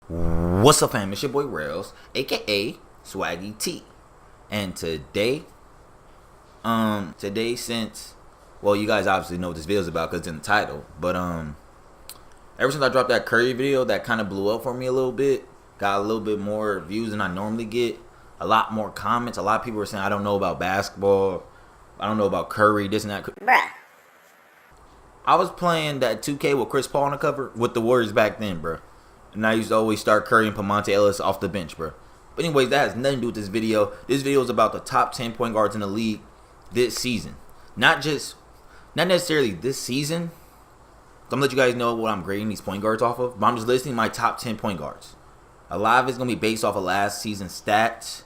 What's up, fam? It's your boy Rails, aka Swaggy T. And today since, well, you guys obviously know what this video is about because it's in the title. But ever since I dropped that Curry video, that kind of blew up for me a little bit. Got a little bit more views than I normally get. A lot more comments. A lot of people were saying I don't know about basketball. I don't know about Curry, this and that. Bruh. I was playing that 2K with Chris Paul on the cover with the Warriors back then, bro. And I used to always start Curry and put Monte Ellis off the bench, bro. But anyways, that has nothing to do with this video. This video is about the top 10 point guards in the league this season. Not necessarily this season. So I'm gonna let you guys know what I'm grading these point guards off of. But I'm just listing my top 10 point guards. A lot of it's gonna be based off of last season's stats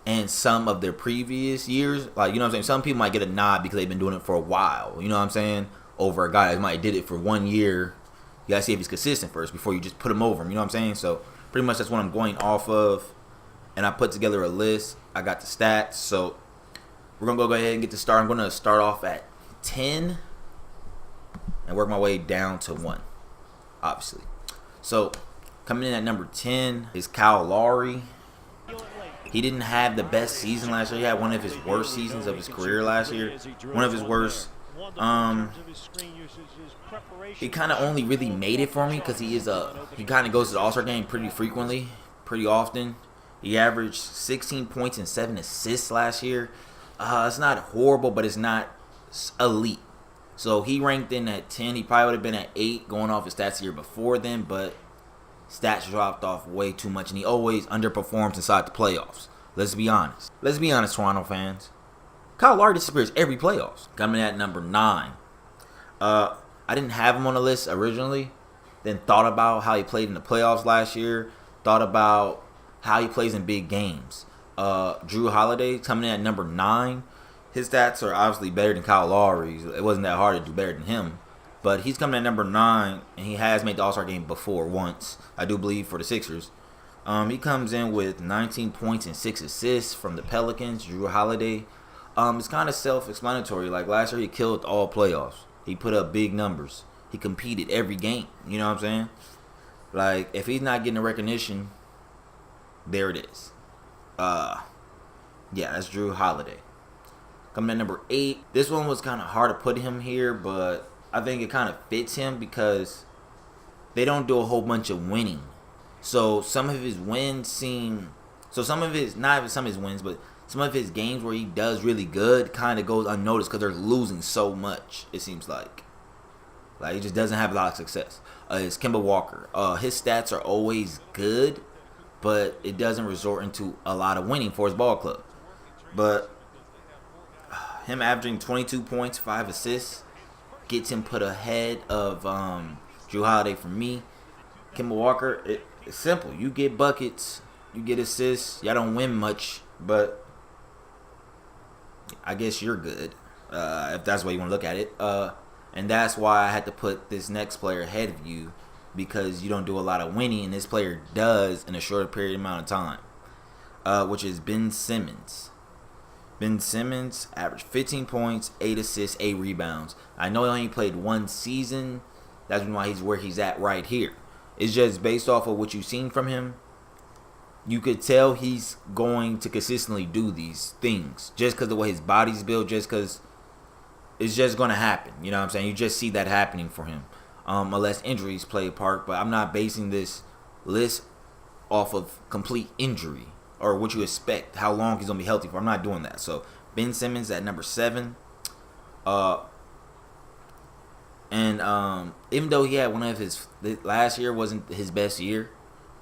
and some of their previous years. Like, you know what I'm saying? Some people might get a nod because they've been doing it for a while. You know what I'm saying? Over a guy that might have did it for 1 year. You gotta see if he's consistent first before you just put him over him. You know what I'm saying? So pretty much that's what I'm going off of. And I put together a list. I got the stats. So we're gonna go ahead and get to start. I'm gonna start off at 10 and work my way down to 1, obviously. So coming in at number 10 is Kyle Lowry. He didn't have the best season last year. He had one of his worst seasons of his career last year. One of his worst. He kind of only really made it for me because he kind of goes to the All-Star game pretty frequently, pretty often. He averaged 16 points and 7 assists last year. It's not horrible, but it's not elite. So he ranked in at 10. He probably would have been at 8 going off his stats the year before then, but stats dropped off way too much, and he always underperforms inside the playoffs. Let's be honest. Let's be honest, Toronto fans. Kyle Lowry disappears every playoffs. Coming at number 9. I didn't have him on the list originally. Then thought about how he played in the playoffs last year. Thought about how he plays in big games. Drew Holiday coming in at number 9. His stats are obviously better than Kyle Lowry's. It wasn't that hard to do better than him. But he's coming at number 9, and he has made the All-Star game before once, I do believe, for the Sixers. He comes in with 19 points and 6 assists from the Pelicans, Drew Holiday. It's kind of self-explanatory. Like last year, he killed all playoffs. He put up big numbers. He competed every game. You know what I'm saying? Like, if he's not getting the recognition, there it is. Yeah, that's Drew Holiday. Coming at number 8. This one was kind of hard to put him here, but I think it kind of fits him because they don't do a whole bunch of winning. So some of his wins seem... So some of his... Not even some of his wins, but some of his games where he does really good kind of goes unnoticed because they're losing so much, it seems like. Like, he just doesn't have a lot of success. It's Kemba Walker. His stats are always good, but it doesn't resort into a lot of winning for his ball club. But him averaging 22 points, 5 assists, gets him put ahead of Drew Holiday for me. Kemba Walker, it's simple. You get buckets, you get assists. Y'all don't win much, but I guess you're good, if that's the way you want to look at it. And that's why I had to put this next player ahead of you, because you don't do a lot of winning, and this player does in a shorter period amount of time, which is Ben Simmons. Ben Simmons averaged 15 points, 8 assists, 8 rebounds. I know he only played 1 season. That's why he's where he's at right here. It's just based off of what you've seen from him. You could tell he's going to consistently do these things just because of the way his body's built, just because it's just going to happen. You know what I'm saying? You just see that happening for him, unless injuries play a part. But I'm not basing this list off of complete injury or what you expect, how long he's going to be healthy for. I'm not doing that. So Ben Simmons at number 7. And even though he had one of his last year wasn't his best year,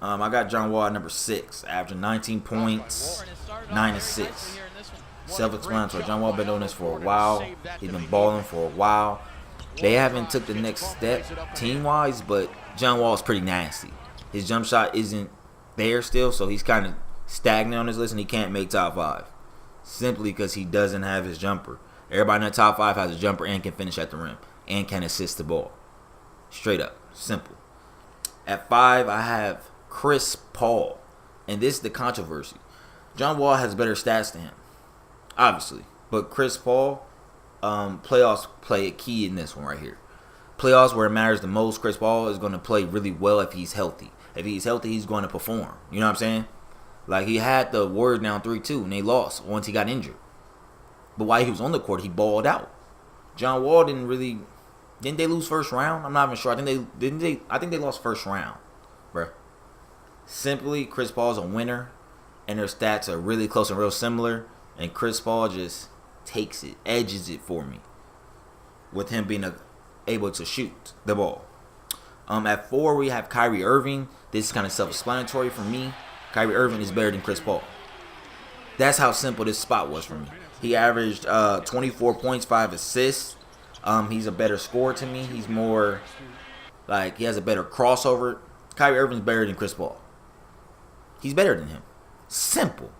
I got John Wall at number 6, averaging 19 points, 9 assists. Self-explanatory. John Wall been doing this for a while. He's been balling for a while. They haven't took the next step team-wise, but John Wall is pretty nasty. His jump shot isn't there still, so he's kind of stagnant on his list, and he can't make top 5 simply because he doesn't have his jumper. Everybody in the top 5 has a jumper and can finish at the rim and can assist the ball. Straight up. Simple. At 5, I have Chris Paul. And this is the controversy. John Wall has better stats than him, obviously. But Chris Paul, playoffs play a key in this one right here. Playoffs where it matters the most, Chris Paul is going to play really well if he's healthy. If he's healthy, he's going to perform. You know what I'm saying? Like, he had the Warriors down 3-2, and they lost once he got injured. But while he was on the court, he balled out. John Wall didn't they lose first round? I'm not even sure. I think they lost first round, bro. Simply, Chris Paul's a winner, and their stats are really close and real similar. And Chris Paul just takes it, edges it for me, with him being able to shoot the ball. At 4, we have Kyrie Irving. This is kind of self-explanatory for me. Kyrie Irving is better than Chris Paul. That's how simple this spot was for me. He averaged 24 points, 5 assists. He's a better scorer to me. He's more like, he has a better crossover. Kyrie Irving's better than Chris Paul. He's better than him. Simple.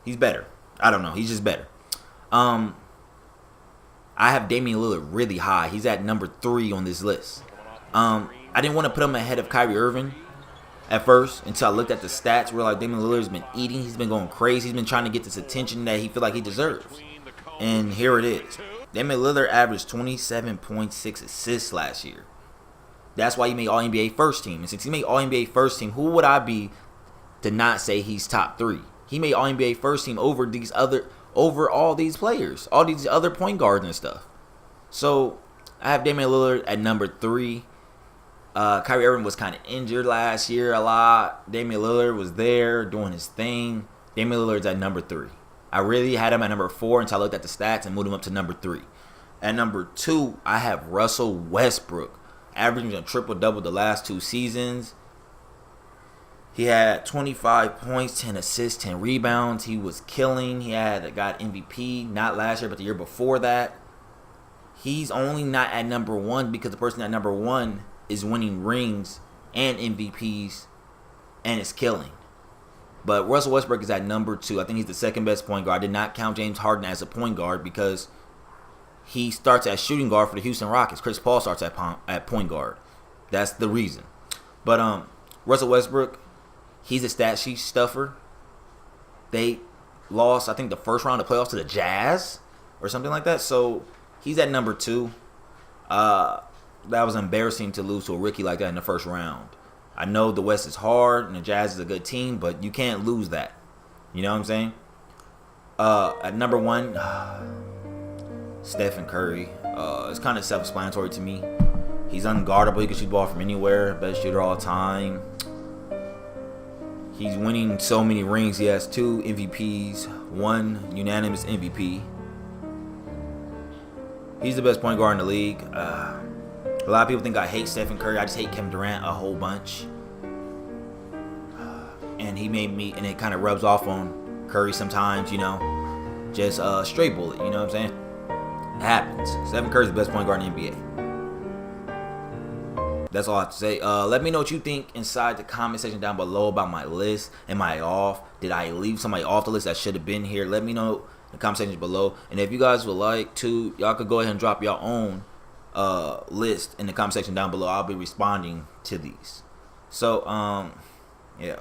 He's better. I don't know. He's just better. I have Damian Lillard really high. He's at number 3 on this list. I didn't want to put him ahead of Kyrie Irving at first until I looked at the stats. Where like Damian Lillard's been eating. He's been going crazy. He's been trying to get this attention that he feel like he deserves. And here it is. Damian Lillard averaged 27.6 assists last year. That's why he made All-NBA first team. And since he made All-NBA first team, who would I be to not say he's top 3? He made All-NBA first team over all these players, all these other point guards and stuff. So I have Damian Lillard at number 3. Kyrie Irving was kind of injured last year a lot. Damian Lillard was there doing his thing. Damian Lillard's at number 3. I really had him at number 4 until I looked at the stats and moved him up to number 3. At number 2, I have Russell Westbrook, averaging a triple-double the last 2 seasons. He had 25 points, 10 assists, 10 rebounds. He was killing. He got MVP, not last year, but the year before that. He's only not at number 1 because the person at number 1 is winning rings and MVPs and is killing. But Russell Westbrook is at number 2. I think he's the second best point guard. I did not count James Harden as a point guard because he starts as shooting guard for the Houston Rockets. Chris Paul starts at point guard. That's the reason. But Russell Westbrook, he's a stat sheet stuffer. They lost, I think, the first round of playoffs to the Jazz or something like that. So he's at number 2. That was embarrassing to lose to a rookie like that in the first round. I know the West is hard and the Jazz is a good team, but you can't lose that. You know what I'm saying? At number 1, Stephen Curry. It's kind of self-explanatory to me. He's unguardable. He can shoot the ball from anywhere. Best shooter all time. He's winning so many rings. He has 2 MVPs, 1 unanimous MVP. He's the best point guard in the league. A lot of people think I hate Stephen Curry. I just hate Kevin Durant a whole bunch. And he made me, and it kind of rubs off on Curry sometimes, you know. Just a straight bullet, you know what I'm saying? It happens. Stephen Curry's the best point guard in the NBA. That's all I have to say. Let me know what you think inside the comment section down below about my list. Am I off? Did I leave somebody off the list that should have been here? Let me know in the comment section below. And if you guys would like to, y'all could go ahead and drop your own list in the comment section down below. I'll be responding to these. So, yeah.